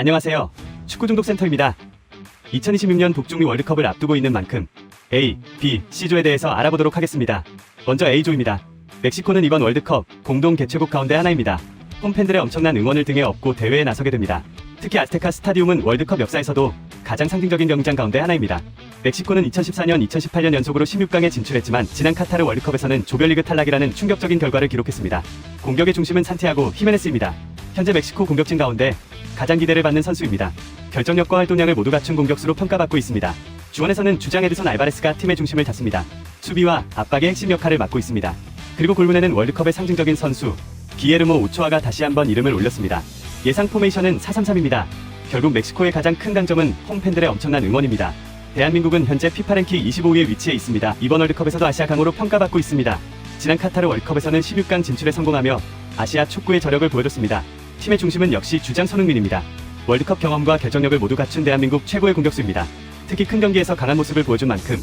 안녕하세요. 축구중독센터입니다. 2026년 북중미 월드컵을 앞두고 있는 만큼 A, B, C조에 대해서 알아보도록 하겠습니다. 먼저 A조입니다. 멕시코는 이번 월드컵 공동 개최국 가운데 하나입니다. 홈팬들의 엄청난 응원을 등에 업고 대회에 나서게 됩니다. 특히 아스테카 스타디움은 월드컵 역사에서도 가장 상징적인 경기장 가운데 하나입니다. 멕시코는 2014년, 2018년 연속으로 16강에 진출했지만 지난 카타르 월드컵에서는 조별리그 탈락이라는 충격적인 결과를 기록했습니다. 공격의 중심은 산티아고 히메네스입니다. 현재 멕시코 공격진 가운데 가장 기대를 받는 선수입니다. 결정력과 활동량을 모두 갖춘 공격수로 평가받고 있습니다. 주원에서는 주장 에드손 알바레스가 팀의 중심을 잡습니다. 수비와 압박의 핵심 역할을 맡고 있습니다. 그리고 골문에는 월드컵의 상징적인 선수 기에르모 오초아가 다시 한번 이름을 올렸습니다. 예상 포메이션은 4-3-3입니다. 결국 멕시코의 가장 큰 강점은 홈팬들의 엄청난 응원입니다. 대한민국은 현재 피파 랭킹 25위에 위치해 있습니다. 이번 월드컵에서도 아시아 강호로 평가받고 있습니다. 지난 카타르 월드컵에서는 16강 진출에 성공하며 아시아 촉구의 저력을 보여줬습니다. 팀의 중심은 역시 주장 손흥민입니다. 월드컵 경험과 결정력을 모두 갖춘 대한민국 최고의 공격수입니다. 특히 큰 경기에서 강한 모습을 보여준 만큼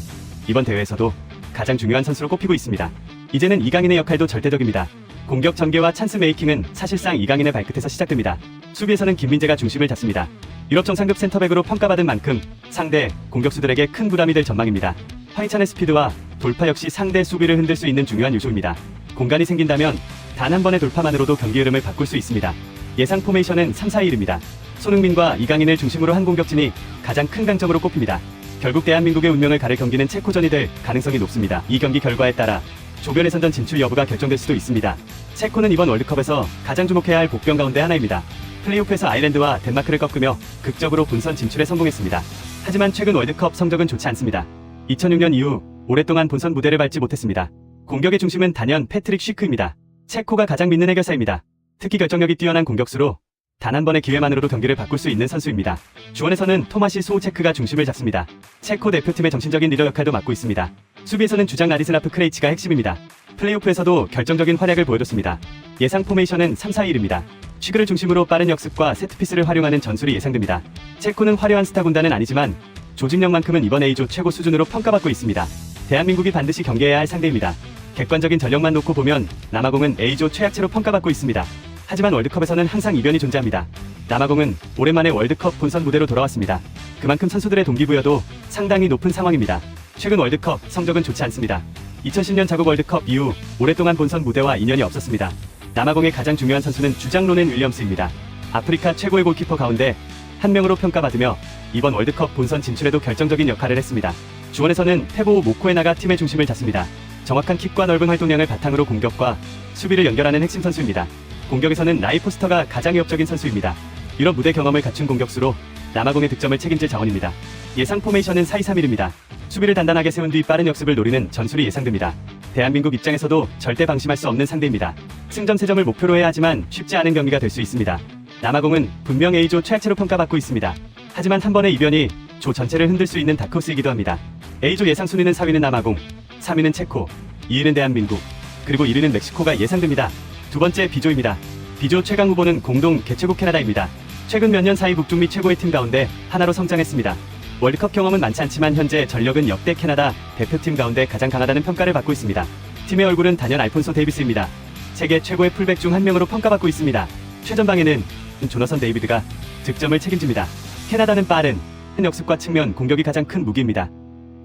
이번 대회에서도 가장 중요한 선수로 꼽히고 있습니다. 이제는 이강인의 역할도 절대적입니다. 공격 전개와 찬스 메이킹은 사실상 이강인의 발끝에서 시작됩니다. 수비에서는 김민재가 중심을 잡습니다. 유럽 정상급 센터백으로 평가받은 만큼 상대 공격수들에게 큰 부담이 될 전망입니다. 황희찬의 스피드와 돌파 역시 상대 수비를 흔들 수 있는 중요한 요소입니다. 공간이 생긴다면 단 한 번의 돌파만으로도 경기 흐름을 바꿀 수 있습니다. 예상 포메이션은 3-4-1입니다. 손흥민과 이강인을 중심으로 한 공격진이 가장 큰 강점으로 꼽힙니다. 결국 대한민국의 운명을 가를 경기는 체코전이 될 가능성이 높습니다. 이 경기 결과에 따라 조별 예선전 진출 여부가 결정될 수도 있습니다. 체코는 이번 월드컵에서 가장 주목해야 할 복병 가운데 하나입니다. 플레이오프에서 아일랜드와 덴마크를 꺾으며 극적으로 본선 진출에 성공했습니다. 하지만 최근 월드컵 성적은 좋지 않습니다. 2006년 이후 오랫동안 본선 무대를 밟지 못했습니다. 공격의 중심은 단연 패트릭 쉬크입니다. 체코가 가장 믿는 해결사입니다. 특히 결정력이 뛰어난 공격수로 단 한 번의 기회만으로도 경기를 바꿀 수 있는 선수입니다. 주원에서는 토마시 소우체크가 중심을 잡습니다. 체코 대표팀의 정신적인 리더 역할도 맡고 있습니다. 수비에서는 주장 라디슬라프 크레이치가 핵심입니다. 플레이오프에서도 결정적인 활약을 보여줬습니다. 예상 포메이션은 3-4-1입니다. 쉬크를 중심으로 빠른 역습과 세트피스를 활용하는 전술이 예상됩니다. 체코는 화려한 스타 군단은 아니지만 조직력만큼은 이번 A조 최고 수준으로 평가받고 있습니다. 대한민국이 반드시 경계해야 할 상대입니다. 객관적인 전력만 놓고 보면 남아공은 A조 최약체로 평가받고 있습니다. 하지만 월드컵에서는 항상 이변이 존재합니다. 남아공은 오랜만에 월드컵 본선 무대로 돌아왔습니다. 그만큼 선수들의 동기부여도 상당히 높은 상황입니다. 최근 월드컵 성적은 좋지 않습니다. 2010년 자국 월드컵 이후 오랫동안 본선 무대와 인연이 없었습니다. 남아공의 가장 중요한 선수는 주장 로넨 윌리엄스입니다. 아프리카 최고의 골키퍼 가운데 한 명으로 평가받으며 이번 월드컵 본선 진출에도 결정적인 역할을 했습니다. 주원에서는 테보 모코에나가 팀의 중심을 잡습니다. 정확한 킥과 넓은 활동량을 바탕으로 공격과 수비를 연결하는 핵심 선수입니다. 공격에서는 라이 포스터가 가장 위협적인 선수입니다. 유럽 무대 경험을 갖춘 공격수로 남아공의 득점을 책임질 자원입니다. 예상 포메이션은 4-2-3-1입니다. 수비를 단단하게 세운 뒤 빠른 역습을 노리는 전술이 예상됩니다. 대한민국 입장에서도 절대 방심할 수 없는 상대입니다. 승점 3점을 목표로 해야 하지만 쉽지 않은 경기가 될 수 있습니다. 남아공은 분명 A조 최악체로 평가받고 있습니다. 하지만 한 번의 이변이 조 전체를 흔들 수 있는 다크호스이기도 합니다. A조 예상 순위는 4위는 남아공, 3위는 체코, 2위는 대한민국, 그리고 1위는 멕시코가 예상됩니다. 두 번째 B조입니다. B조 최강 후보는 공동 개최국 캐나다입니다. 최근 몇 년 사이 북중미 최고의 팀 가운데 하나로 성장했습니다. 월드컵 경험은 많지 않지만 현재 전력은 역대 캐나다 대표팀 가운데 가장 강하다는 평가를 받고 있습니다. 팀의 얼굴은 단연 알폰소 데이비스입니다. 세계 최고의 풀백 중 한 명으로 평가받고 있습니다. 최전방에는 조너선 데이비드가 득점을 책임집니다. 캐나다는 빠른 역습과 측면 공격이 가장 큰 무기입니다.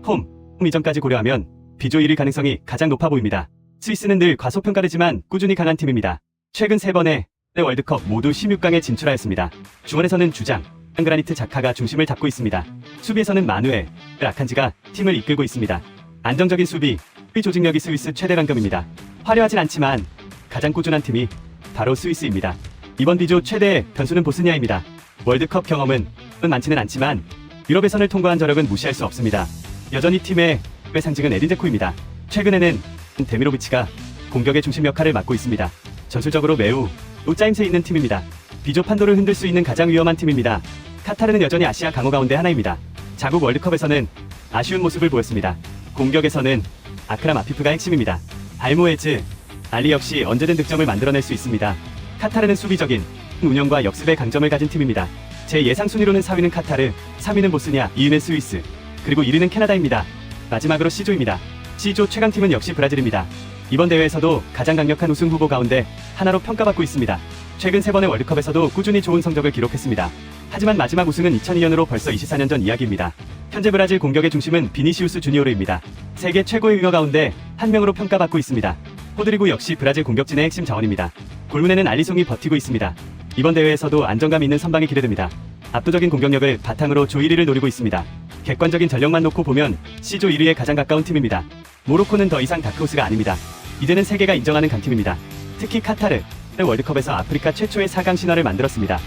홈 이전까지 고려하면 B조 1위 가능성이 가장 높아 보입니다. 스위스는 늘 과소평가되지만 꾸준히 강한 팀입니다. 최근 3번의 월드컵 모두 16강에 진출하였습니다. 주원에서는 주장 그라니트 자카가 중심을 잡고 있습니다. 수비에서는 마누엘 아칸지가 팀을 이끌고 있습니다. 안정적인 수비 조직력이 스위스 최대 강점입니다. 화려하진 않지만 가장 꾸준한 팀이 바로 스위스입니다. 이번 B조 최대 변수는 보스니아입니다. 월드컵 경험은 많지는 않지만 유럽 예선을 통과한 저력은 무시할 수 없습니다. 여전히 팀의 상징은 에딘 제코입니다. 최근에는 데미로비치가 공격의 중심 역할을 맡고 있습니다. 전술적으로 매우 짜임새 있는 팀입니다. B조 판도를 흔들 수 있는 가장 위험한 팀입니다. 카타르는 여전히 아시아 강호 가운데 하나입니다. 자국 월드컵에서는 아쉬운 모습을 보였습니다. 공격에서는 아크람 아피프가 핵심입니다. 알모에즈, 알리 역시 언제든 득점을 만들어낼 수 있습니다. 카타르는 수비적인 운영과 역습의 강점을 가진 팀입니다. 제 예상 순위로는 4위는 카타르, 3위는 보스니아, 2위는 스위스, 그리고 1위는 캐나다입니다. 마지막으로 C조입니다. C조 최강팀은 역시 브라질입니다. 이번 대회에서도 가장 강력한 우승 후보 가운데 하나로 평가받고 있습니다. 최근 3번의 월드컵에서도 꾸준히 좋은 성적을 기록했습니다. 하지만 마지막 우승은 2002년으로 벌써 24년 전 이야기입니다. 현재 브라질 공격의 중심은 비니시우스 주니오르입니다. 세계 최고의 윙어 가운데 한 명으로 평가받고 있습니다. 호드리고 역시 브라질 공격진의 핵심 자원입니다. 골문에는 알리송이 버티고 있습니다. 이번 대회에서도 안정감 있는 선방이 기대됩니다. 압도적인 공격력을 바탕으로 조 1위를 노리고 있습니다. 객관적인 전력만 놓고 보면 C조 1위에 가장 가까운 팀입니다. 모로코는 더 이상 다크호스가 아닙니다. 이제는 세계가 인정하는 강팀입니다. 특히 카타르 월드컵에서 아프리카 최초의 4강 신화를 만들었습니다.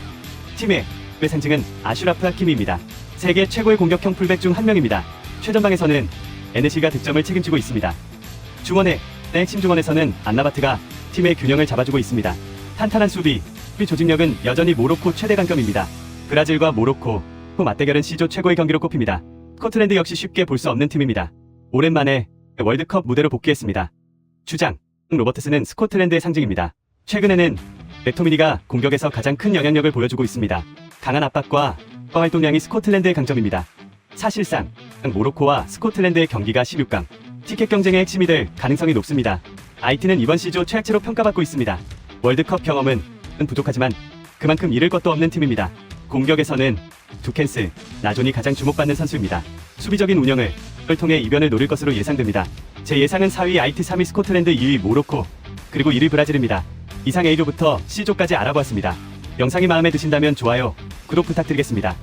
팀의 상징은 아슈라프 하키미입니다. 세계 최고의 공격형 풀백 중 한 명입니다. 최전방에서는 NC가 득점을 책임지고 있습니다. 중원의 핵심 중원에서는 안나바트가 팀의 균형을 잡아주고 있습니다. 탄탄한 수비 조직력은 여전히 모로코 최대 강점입니다. 브라질과 모로코 맞대결은 C조 최고의 경기로 꼽힙니다. 스코틀랜드 역시 쉽게 볼 수 없는 팀입니다. 오랜만에 월드컵 무대로 복귀했습니다. 주장 로버트스는 스코틀랜드의 상징입니다. 최근에는 맥토미니가 공격에서 가장 큰 영향력을 보여주고 있습니다. 강한 압박과 활동량이 스코틀랜드의 강점입니다. 사실상 모로코와 스코틀랜드의 경기가 16강 티켓 경쟁의 핵심이 될 가능성이 높습니다. IT는 이번 C조 최악체로 평가받고 있습니다. 월드컵 경험은 부족하지만 그만큼 잃을 것도 없는 팀입니다. 공격에서는 두켄스, 나존이 가장 주목받는 선수입니다. 수비적인 운영을 통해 이변을 노릴 것으로 예상됩니다. 제 예상은 4위 IT, 3위 스코틀랜드, 2위 모로코, 그리고 1위 브라질입니다. 이상 A조부터 C조까지 알아보았습니다. 영상이 마음에 드신다면 좋아요, 구독 부탁드리겠습니다.